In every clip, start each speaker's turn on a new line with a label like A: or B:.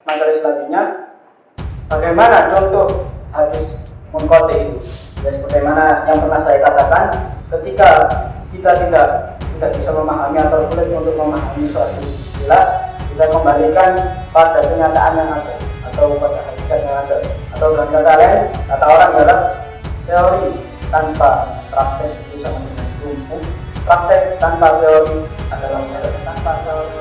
A: materi selanjutnya, bagaimana contoh hadis munqati itu. Ya, sebagaimana yang pernah saya katakan, ketika kita tidak bisa memahami atau sulit untuk memahami suatu istilah, kita kembalikan pada kenyataan yang ada atau pada hakikat yang ada, atau dengan kata lain, kata orang adalah teori tanpa praktek itu sama dengan lumpuh, praktek tanpa teori adalah tanpa teori.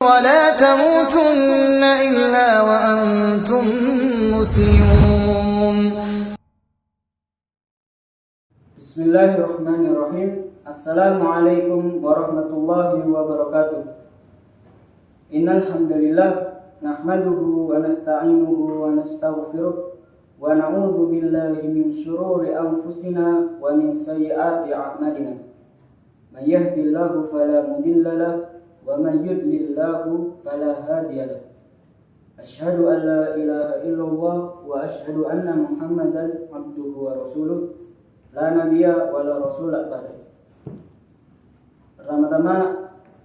B: ولا تموتن إلا وأنتم مسلمون.
A: Bismillahirrahmanirrahim. Assalamualaikum warahmatullahi wabarakatuh. Innal hamdalillah nahmaduhu wa nasta'inuhu wa nastaghfiruh wa na'udzu billahi min shururi anfusina wa min sayyiati a'malina. May yahdihillahu fala mudilla lahu wa may yudlillahu fala hadiya lahu. Asyhadu an la ilaha illallah wa asyhadu anna Muhammadan abduhu wa rasuluh. La nabiyya wa la rasula ba'da. Pertama-tama,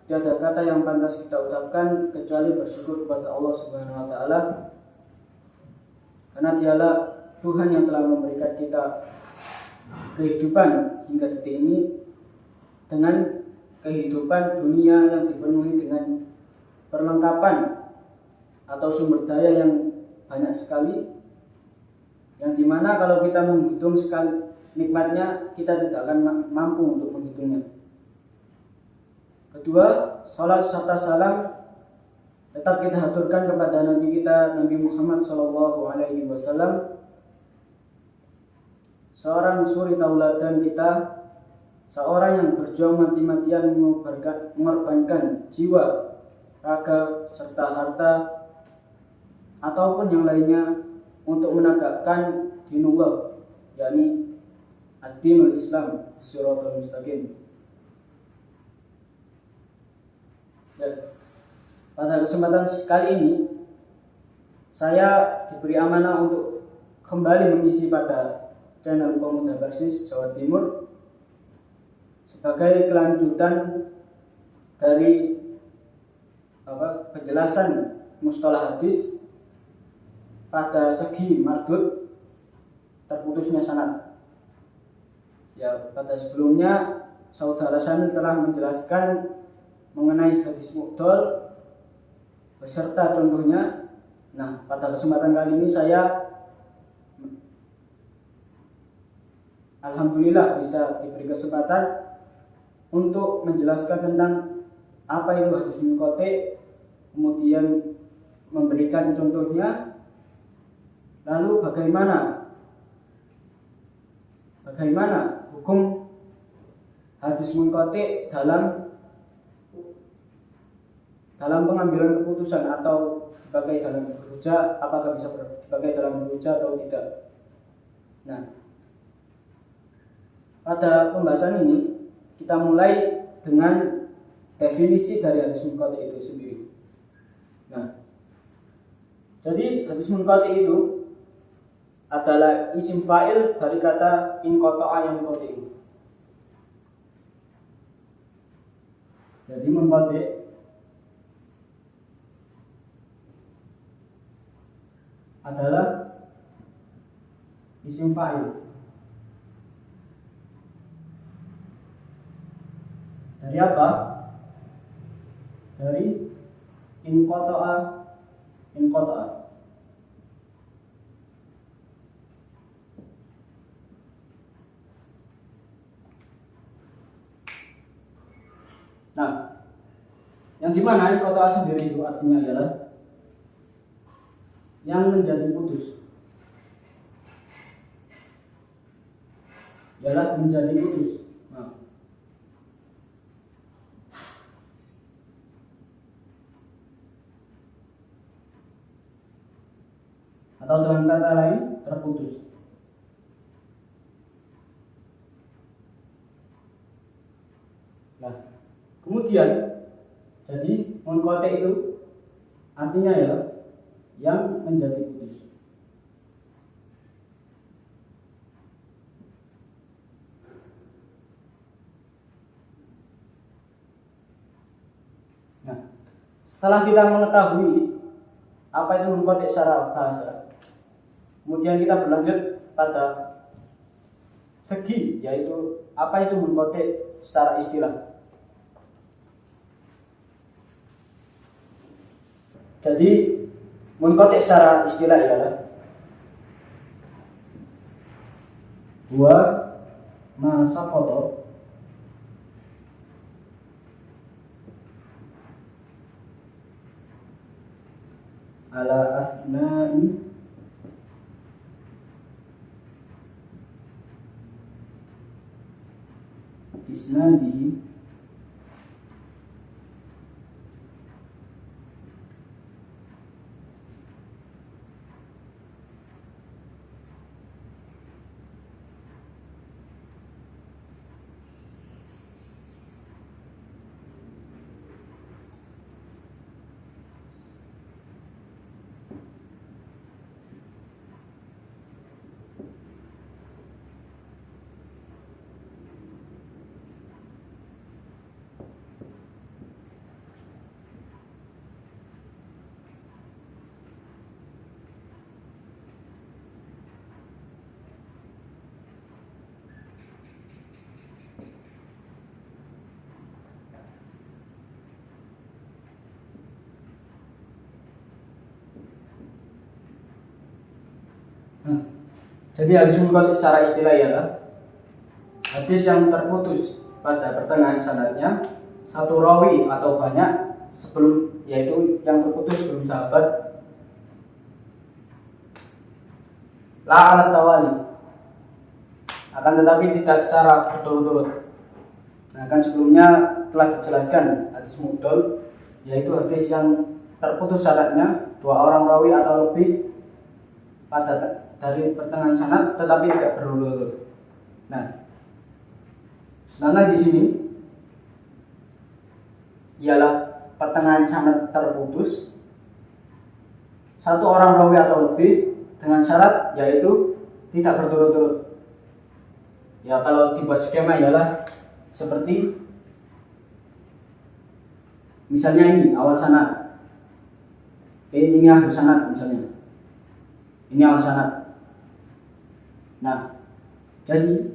A: tiada kata yang pantas kita ucapkan kecuali bersyukur kepada Allah Subhanahu wa taala. Karena dialah Tuhan yang telah memberikan kita kehidupan hingga detik ini dengan kehidupan dunia yang dipenuhi dengan perlengkapan atau sumber daya yang banyak sekali, yang dimana kalau kita menghitung sekali nikmatnya, kita tidak akan mampu untuk menghitungnya. Kedua, salat serta salam tetap kita haturkan kepada Nabi kita, Nabi Muhammad SAW, seorang suri tauladan kita, seorang yang berjuang mati-matian mengorbankan jiwa, raga, serta harta ataupun yang lainnya untuk menegakkan dinullah, yakni ad-dinul Islam, siratal mustaqim. Dan pada kesempatan kali ini saya diberi amanah untuk kembali mengisi pada channel Pemuda Persis Jawa Timur sebagai kelanjutan dari penjelasan mustalah hadis pada segi mardud, terputusnya sanad. Ya, pada sebelumnya saudara Sani telah menjelaskan mengenai hadis mu'dhal beserta contohnya. Nah, pada kesempatan kali ini saya alhamdulillah bisa diberi kesempatan untuk menjelaskan tentang apa itu hadis munqati, kemudian memberikan contohnya, lalu bagaimana hukum hadis munqati dalam pengambilan keputusan atau dipakai dalam beruja, apakah bisa dipakai dalam beruja atau tidak. Nah, pada pembahasan ini kita mulai dengan definisi dari hadis munqati itu sendiri. Nah, jadi hadis munqati itu adalah isim fa'il dari kata inqata'a yanqati. Jadi munqati adalah isim fa'il dari apa? Dari inqata'a. Nah, yang dimana inqata'a sendiri itu artinya adalah yang menjadi putus, ialah menjadi putus. Nah, atau dengan kata lain terputus. Nah, kemudian jadi munqati itu artinya ya yang menjadi putus. Setelah kita mengetahui apa itu munqati' secara bahasa, kemudian kita berlanjut pada segi, yaitu apa itu munqati' secara istilah. Jadi munqati' secara istilah ialah wa ma saqata ala asna'i isnadihi Jadi hadis munqati' secara istilah ialah hadis yang terputus pada pertengahan sanadnya satu rawi atau banyak sebelum, yaitu yang terputus sebelum sahabat, la ala tawali, akan tetapi tidak secara berturut-turut. Nah, kan sebelumnya telah dijelaskan hadis mu'dal, yaitu hadis yang terputus sanadnya dua orang rawi atau lebih pada dari pertengahan sanad tetapi tidak berurut-urut. Nah, sedangkan di sini ialah pertengahan sanad terputus satu orang rawi atau lebih dengan syarat yaitu tidak berturut-turut. Ya, kalau dibuat skema ialah seperti misalnya ini awal sanad, ini akhir sanad misalnya. Ini awal sanad. Nah, jadi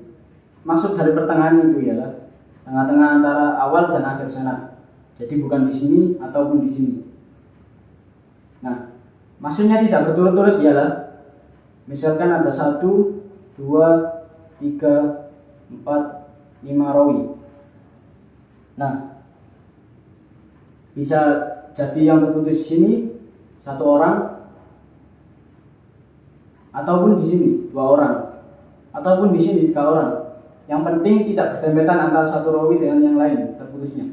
A: maksud dari pertengahan itu ialah tengah-tengah antara awal dan akhir sanad. Jadi bukan di sini ataupun di sini. Nah, maksudnya tidak berturut-turut ialah misalkan ada 1, 2, 3, 4, 5 rawi. Nah, bisa jadi yang terputus di sini satu orang, ataupun di sini 2 orang, ataupun di sini 3 orang. Yang penting tidak berdempetan antara satu rawi dengan yang lain terputusnya.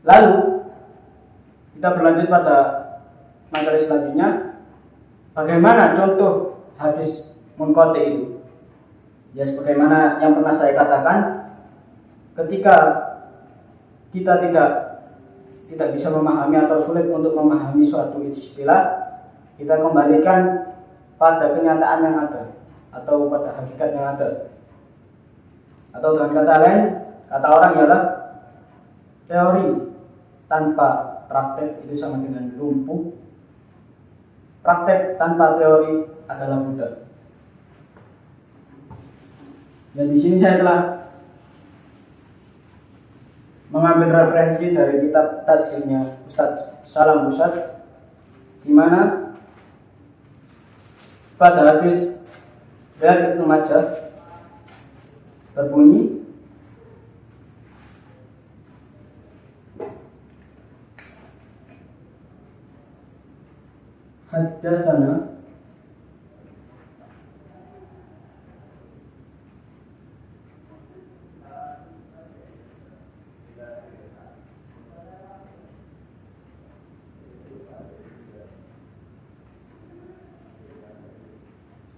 A: Lalu kita berlanjut pada materi selanjutnya, bagaimana contoh hadis munqati' itu. Ya, sebagaimana yang pernah saya katakan, ketika kita tidak bisa memahami atau sulit untuk memahami suatu istilah, kita kembalikan pada kenyataan yang ada atau pada hakikat yang ada. Atau dengan kata lain, kata orang ialah teori tanpa praktek itu sama dengan lumpuh. Praktek tanpa teori adalah buta. Dan di sini saya telah mengambil referensi dari kitab tazkirnya Ustaz Salam Ustaz, di mana pada hadis riwayat Ibnu Majah berbunyi haddatsana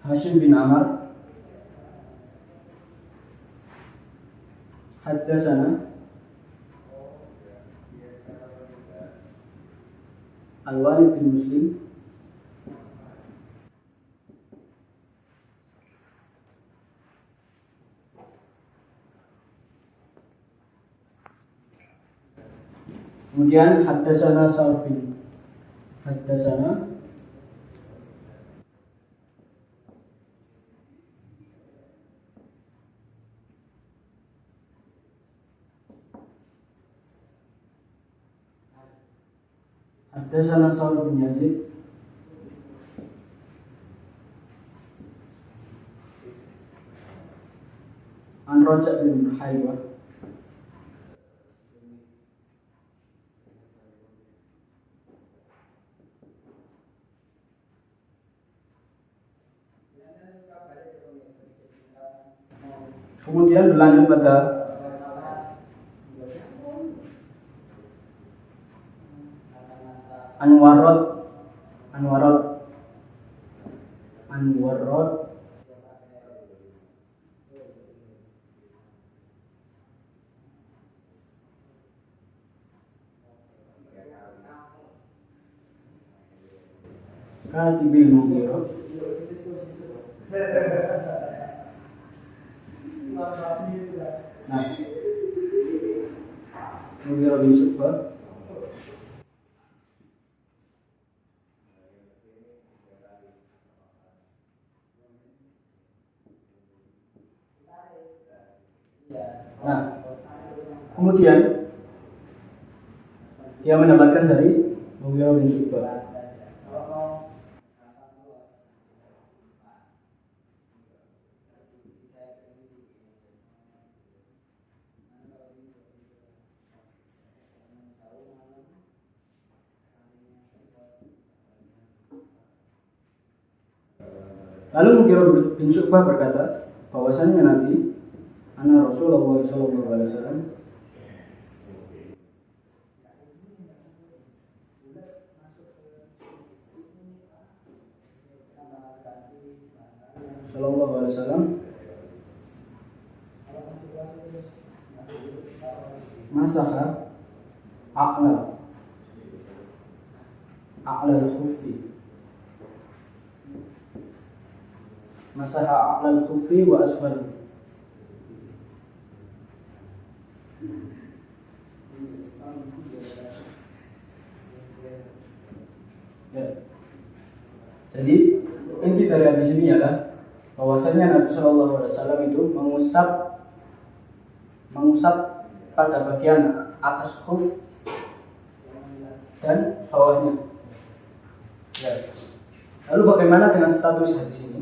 A: Hashim bin Amr, haddatsana Al-Walid bin Muslim, Kemudian haddatsana Sa'd haddatsana Sa'd bin Yazid an Raja' bin Haywah kemudian berlanjut pada Anwarot Katibil Mughirah. Nah, Mughirah bin Syu'bah kemudian dia mendapatkan dari Mughirah bin Syu'bah. Lalu Mughirah bin Syu'bah berkata bahwasannya Nabi anna Rasulullah sallallahu alaihi wasallam masaha a'la al-khuffi wa asfal. Ya. Jadi inti dari hadis ini adalah bahwasanya Nabi Shallallahu Alaihi Wasallam itu mengusap pada bagian atas khuf dan bawahnya. Ya. Lalu bagaimana dengan status hadis ini?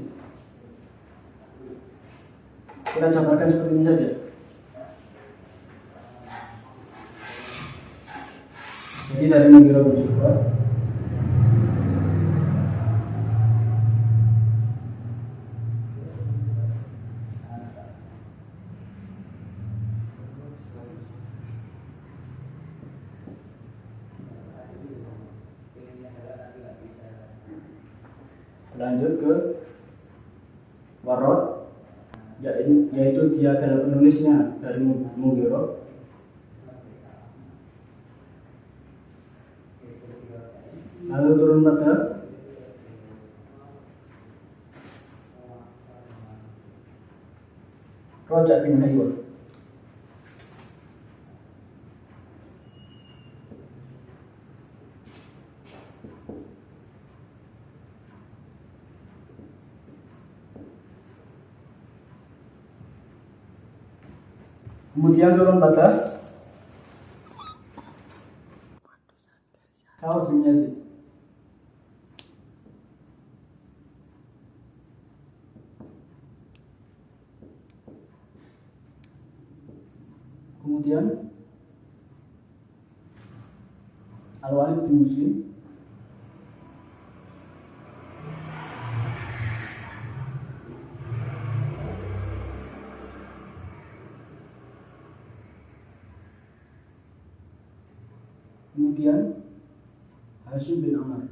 A: Kita jabarkan seperti ini saja. Jadi dari Mughirah bin Syu'bah lanjut ke Warad, yaitu dia adalah penulisnya dari Mughirah. Lalu turun pada Raja' bin Haywah. Kemudian turun pada Sa'd bin Yazid. Kemudian Al-Walid bin Muslim. Kemudian Hashim bin Amr.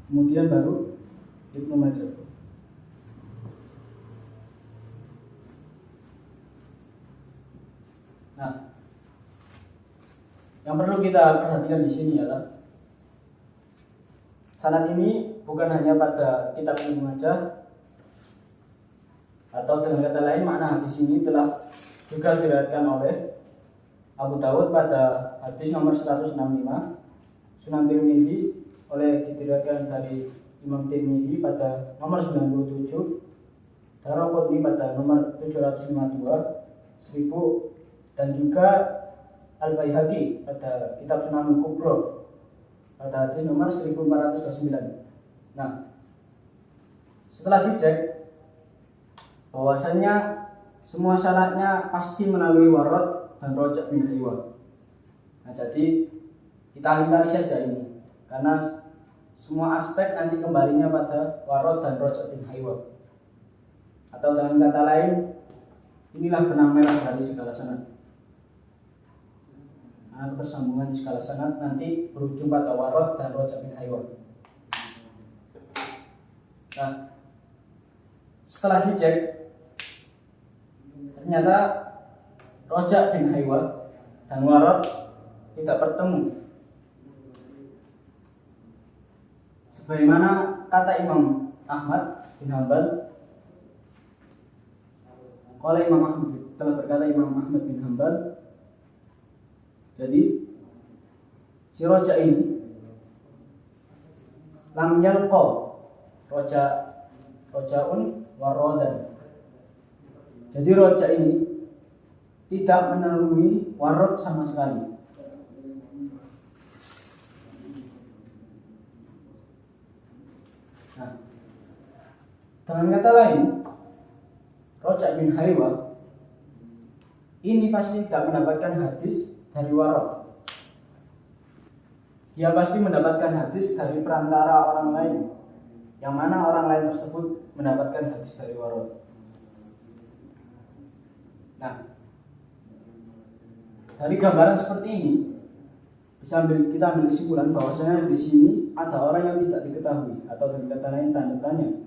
A: Kemudian baru Ibnu Majah. Nah, yang perlu kita perhatikan di sini adalah sanad ini bukan hanya pada kitab ini saja, atau dengan kata lain makna hadis ini telah juga diriwayatkan oleh Abu Dawud pada hadis nomor 165, Sunan Tirmidzi diriwayatkan dari Imam Tirmidzi pada nomor 97, Daraqutni pada nomor 752, 1000, dan juga Al-Baihaqi pada kitab Sunanul Kubra pada hadis nomor 1429. Nah, setelah dicek bahwasannya semua syaratnya pasti melalui warad dan rojak bin Haywa. Nah, jadi kita alih-alih saja ini, karena semua aspek nanti kembalinya pada warad dan rojak bin Haywa. Atau dengan kata lain, inilah benang merah dari segala sanad. Nah, ketersambungan segala sanad nanti berujung pada warad dan rojak bin Haywa. Nah, setelah dicek, ternyata rojak bin Haywa dan warad tidak bertemu. Sebagaimana kata Imam Ahmad bin Hanbal, oleh Imam Ahmad telah berkata Imam Ahmad bin Hanbal, jadi si rojak ini lam yalqa rojaun warodan. Jadi rojak ini tidak menemui warad sama sekali. Nah, dengan kata lain, rojak bin Haywa ini pasti tidak mendapatkan hadis dari warad. Dia pasti mendapatkan hadis dari perantara orang lain, yang mana orang lain tersebut mendapatkan hadis dari warad. Nah, dari gambaran seperti ini kita ambil kesimpulan bahwasanya di sini ada orang yang tidak diketahui, atau dengan kata lain tanda tanya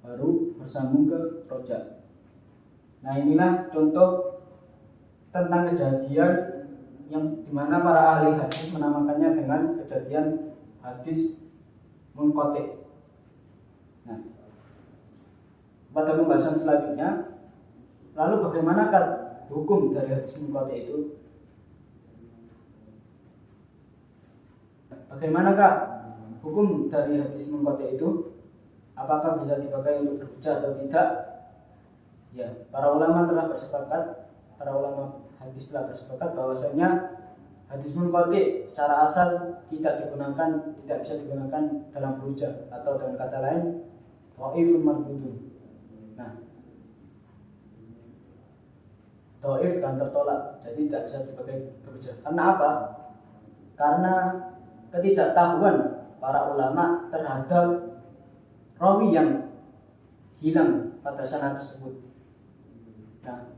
A: baru bersambung ke rojak. Nah, inilah contoh tentang kejadian yang dimana para ahli hadis menamakannya dengan kejadian hadis munqati'. Nah, pada pembahasan selanjutnya, lalu bagaimanakah hukum dari hadis munqati' itu? Bagaimanakah hukum dari hadis munqati' itu? Apakah bisa dipakai untuk berhujjah atau tidak? Ya, para ulama hadis telah bersepakat bahwasanya hadis munqati' secara asal tidak bisa digunakan dalam berhujjah, atau dengan kata lain dhaifun mardudun. Nah, dhaif dan tertolak, jadi tidak bisa dipakai berhujjah. Karena apa? Karena ketidaktahuan para ulama terhadap rawi yang hilang pada sanad tersebut. Nah,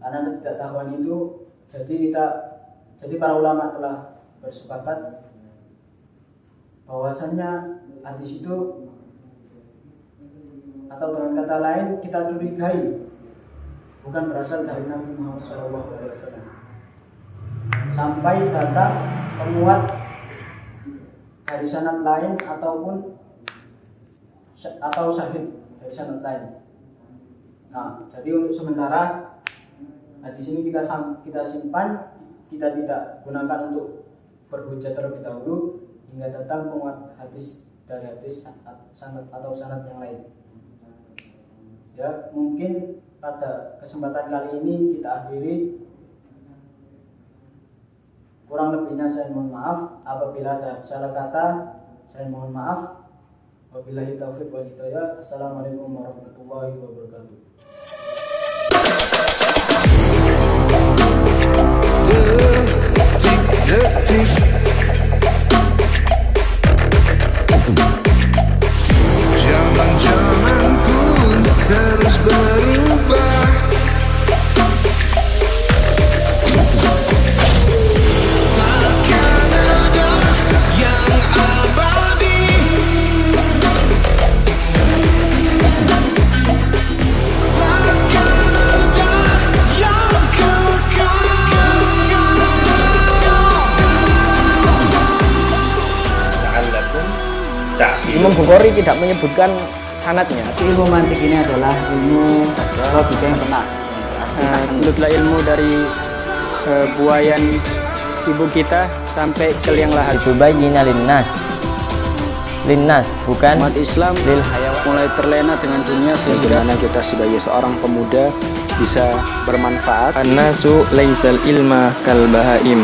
A: karena ketidaktahuan itu, jadi para ulama telah bersepakat bahwasannya hadis itu, atau dengan kata lain kita curigai, bukan berasal dari Nabi Muhammad SAW, sampai datang penguat dari sanad lain atau syahid dari sanad lain. Nah, jadi untuk sementara hadis ini kita simpan, kita tidak gunakan untuk berhujjah terlebih dahulu hingga datang penguat hadis dari hadis sanad atau sanad yang lain. Ya, mungkin pada kesempatan kali ini kita akhiri. Kurang lebihnya saya mohon maaf. Apabila ada salah kata, saya mohon maaf. Wabillahi taufiq wal hidayah. Assalamualaikum warahmatullahi wabarakatuh.
B: Zaman-zaman pun terus berubah. Takkan ada yang abadi. Takkan ada yang kekal.
C: Bukhari tidak menyebutkan sanadnya.
D: Ilmu mantik ini adalah ilmu logika yang benar.
C: Menurutlah ilmu dari buayan ibu kita sampai ke liang lahat.
E: Itu bayyina linnas bukan
C: Umat Islam
E: lil hayawan.
C: mulai terlena dengan dunia sehingga
F: bagaimana kita sebagai seorang pemuda bisa bermanfaat.
G: An-nasu laisal ilma kal bahaim.